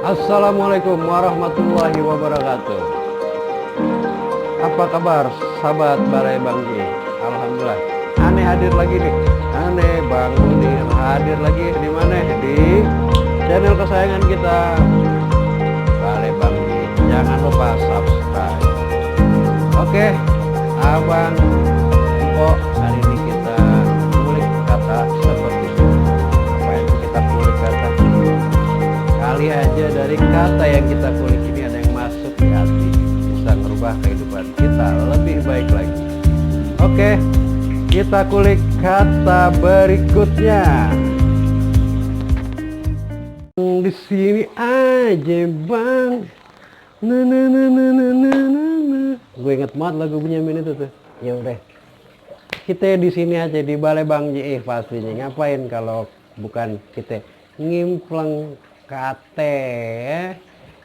Assalamualaikum warahmatullahi wabarakatuh. Apa kabar sahabat Balai Bang Ji? Alhamdulillah. Aneh hadir lagi nih. Aneh Bang Munir hadir lagi di mana? Di channel kesayangan kita Balai Bang Ji. Jangan lupa subscribe. Oke, Abang Empok, hari ini kita kulik kata seperti itu. Apa yang kita kulik kata? Kali aja dari kata yang kita kulik ini ada yang masuk di hati, bisa merubah kehidupan kita lebih baik lagi. Oke, kita kulik kata berikutnya. Di sini aja bang. Gue inget banget lagu Benyamin itu tuh. Ya udah, kita di sini aja di Balai Bang Ji pastinya. Ngapain kalau bukan kita ngimpleng kate ya?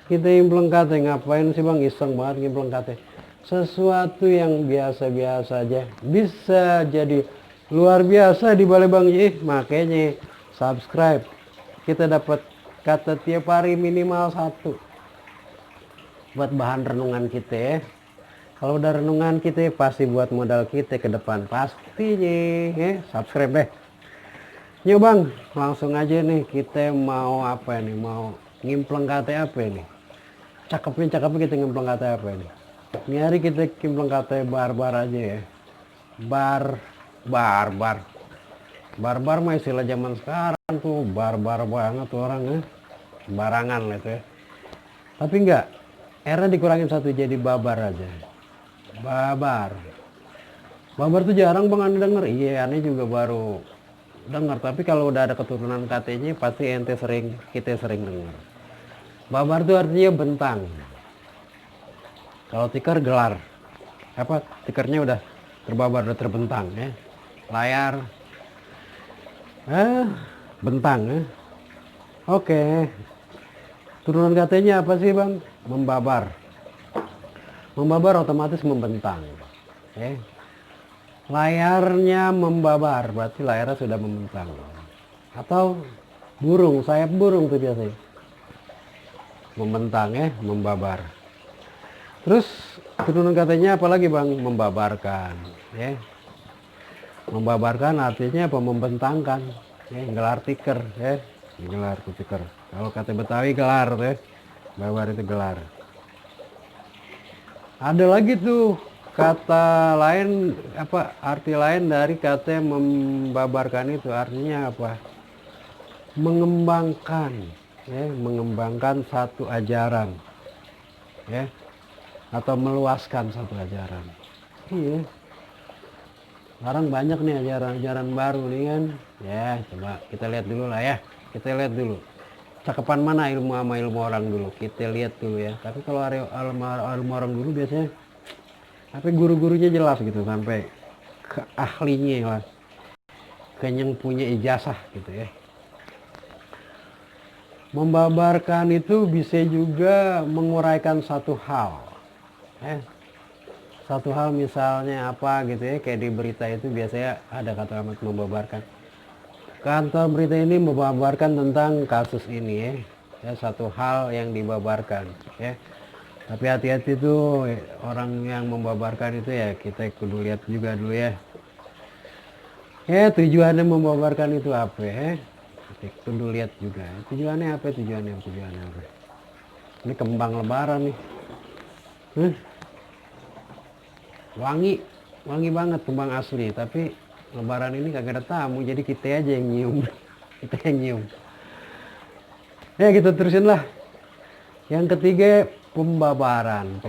Kita ngimpleng kate ngapain sih bang? Iseng banget ngimpleng kate. Sesuatu yang biasa-biasa aja bisa jadi luar biasa di Balai Bang Ji. Makanya subscribe. Kita dapat kata tiap hari minimal satu buat bahan renungan kita ya. Kalau udah renungan kita pasti buat modal kita ke depan pastinya ya. Subscribe deh. Yuk bang, langsung aja nih kita mau apa nih? Mau ngimpleng kata apa nih? Cakepnya kita ngimpleng kata apa nih? Ini hari kita ngimpleng kata barbar aja ya. Barbar mah istilah zaman sekarang tuh, barbar banget tuh orang ya. Barangan lah itu ya. Tapi enggak, R dikurangin satu jadi babar aja. Babar tuh jarang bang anda denger. Iya, aneh juga baru dengar, tapi kalau udah ada keturunan katanya pasti kita sering dengar. Babar itu artinya bentang. Kalau tikar gelar, apa tikernya udah terbabar, udah terbentang ya. Layar bentang ya. Oke, turunan katanya apa sih bang? Membabar otomatis membentang ya. Layarnya membabar, berarti layarnya sudah membentang. Atau burung, sayap burung tuh biasanya membentang ya, membabar. Terus turunan katanya apalagi bang? Membabarkan ya. Membabarkan artinya apa? Membentangkan ya, gelar tiker ya. Gelar tiker, kalau kata Betawi gelar ya. Babar itu gelar. Ada lagi tuh kata lain, apa arti lain dari kata membabarkan itu, artinya apa? Mengembangkan ya, mengembangkan satu ajaran ya, atau meluaskan satu ajaran. Iya, sekarang banyak nih ajaran-ajaran baru nih kan ya. Coba kita lihat dulu lah ya, kita lihat dulu cakepan mana ilmu sama ilmu orang dulu, kita lihat dulu ya. Tapi kalau ilmu orang dulu biasanya tapi guru-gurunya jelas gitu, sampai ke ahlinya lah, ke yang punya ijazah gitu ya. Membabarkan itu bisa juga menguraikan satu hal ya. Satu hal misalnya apa gitu ya, kayak di berita itu biasanya ada kata membabarkan. Kantor berita ini membabarkan tentang kasus ini ya. Ya, satu hal yang dibabarkan ya. Tapi hati-hati tuh orang yang membabarkan itu ya, kita kudu lihat juga dulu ya. Ya, tujuannya membabarkan itu apa ya? Kita kudu lihat juga. Tujuannya apa? Tujuannya apa? Ini kembang lebaran nih. Wangi banget kembang asli, tapi lebaran ini kagak ada tamu, jadi kita aja yang nyium. Kita yang nyium. Ya kita terusin lah. Yang ketiga, pembabaran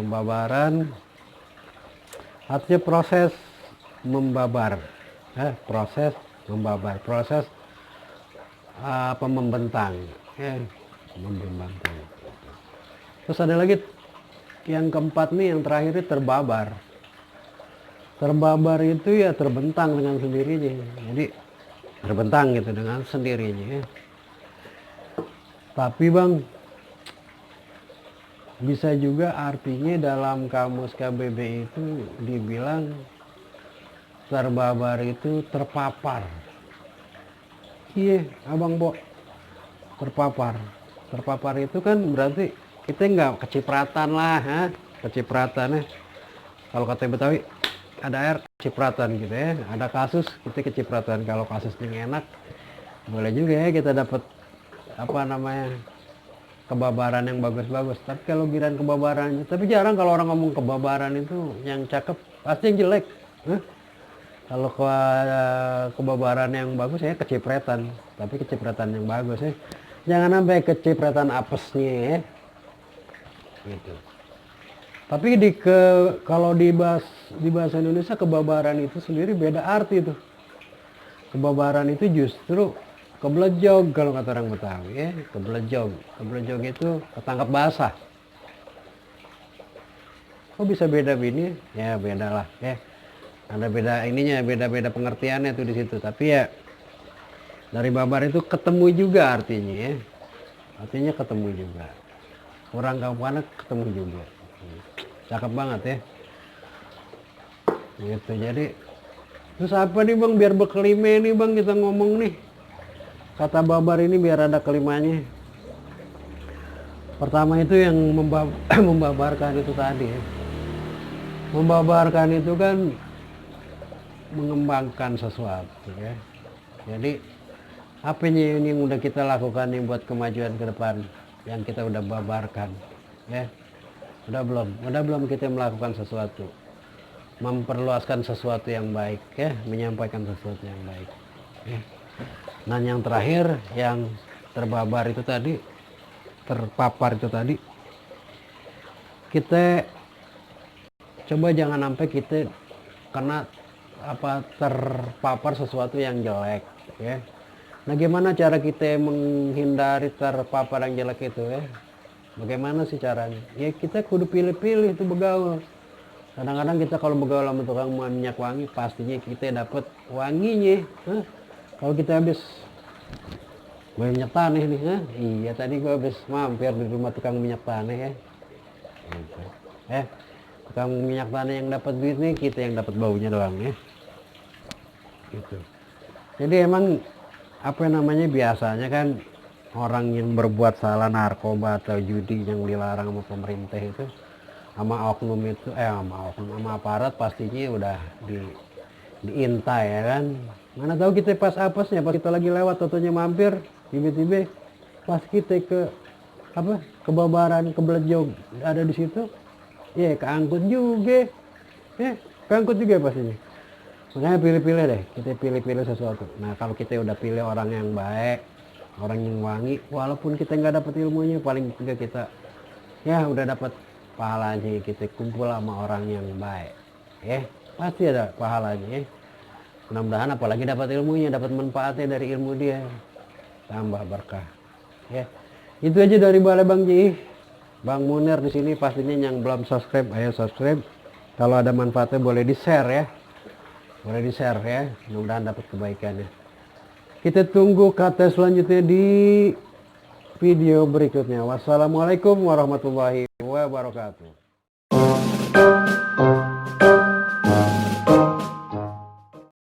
artinya proses membabar proses membabar, proses apa, membentang ya, membentang. Terus ada lagi yang keempat nih, yang terakhir terbabar itu ya terbentang dengan sendirinya, jadi terbentang gitu dengan sendirinya ya. Tapi bang, bisa juga artinya dalam kamus KBBI itu dibilang terbabar itu terpapar. Iya abang Bo, terpapar terpapar itu kan berarti kita nggak kecipratan lah, ha? Kecipratan ya. Kalau kata Betawi ada air kecipratan gitu ya, ada kasus kita kecipratan. Kalau kasusnya enak boleh juga ya kita dapat apa namanya kebabaran yang bagus-bagus. Tapi kalau giran kebabaran, tapi jarang kalau orang ngomong kebabaran itu yang cakep, pasti yang jelek. Hah? Kalau kebabaran yang bagus ya kecipratan, tapi kecipratan yang bagus ya. Jangan sampai kecipratan apesnya ya. Gitu. Tapi kalau di bahasa Indonesia kebabaran itu sendiri beda arti tuh. Kebabaran itu justru keblejog kalau kata orang Betawi ya, keblejog. Keblejog itu ketangkap basah. Kok bisa beda bini? Ya beda lah ya. Ada beda ininya, beda-beda pengertiannya tuh di situ. Tapi ya dari babar itu ketemu juga artinya ya. Artinya ketemu juga. Kurang kapan ketemu juga. Cakep banget ya. Gitu. Jadi terus apa nih Bang biar berkelima nih Bang kita ngomong nih. Kata babar ini biar ada kelimanya. Pertama itu yang membabarkan itu tadi ya. Membabarkan itu kan mengembangkan sesuatu ya. Jadi apa ini yang udah kita lakukan nih buat kemajuan ke depan yang kita udah babarkan ya. Udah belum kita melakukan sesuatu, memperluaskan sesuatu yang baik ya, menyampaikan sesuatu yang baik ya. Dan yang terakhir yang terbabar itu tadi, terpapar itu tadi, kita coba jangan sampai kita kena terpapar sesuatu yang jelek ya. Nah gimana cara kita menghindari terpapar yang jelek itu ya? Bagaimana sih caranya? Ya kita kudu pilih-pilih itu begaul. Kadang-kadang kita kalau begaul sama tukang minyak wangi pastinya kita dapat wanginya. Hah? Kalau kita habis minyak tanah nih, hah? Iya tadi gua habis mampir di rumah tukang minyak tanah ya. Gitu. Tukang minyak tanah yang dapat duit nih, kita yang dapat baunya doang ya. Gitu. Jadi emang apa namanya biasanya kan orang yang berbuat salah narkoba atau judi yang dilarang sama pemerintah itu sama oknum itu sama aparat pastinya udah diintai ya kan. Mana tahu kita pas apesnya pas kita lagi lewat tentunya mampir tiba-tiba pas kita kebabaran keblejog ada di situ ya keangkut juga ya keangkut juga pastinya. Makanya pilih-pilih deh, kita pilih-pilih sesuatu. Nah kalau kita udah pilih orang yang baik, orang yang wangi, walaupun kita nggak dapat ilmunya, paling juga kita ya udah dapat pahalanya. Kita kumpul sama orang yang baik, ya pasti ada pahalanya. Ya. Mudah-mudahan apalagi dapat ilmunya, dapat manfaatnya dari ilmu dia, tambah berkah. Ya itu aja dari Balai Bang Ji, Bang Munir di sini. Pastinya yang belum subscribe, ayo subscribe. Kalau ada manfaatnya boleh di share ya. Boleh di share ya, mudah-mudahan dapat kebaikannya. Kita tunggu kata selanjutnya di video berikutnya. Wassalamualaikum warahmatullahi wabarakatuh.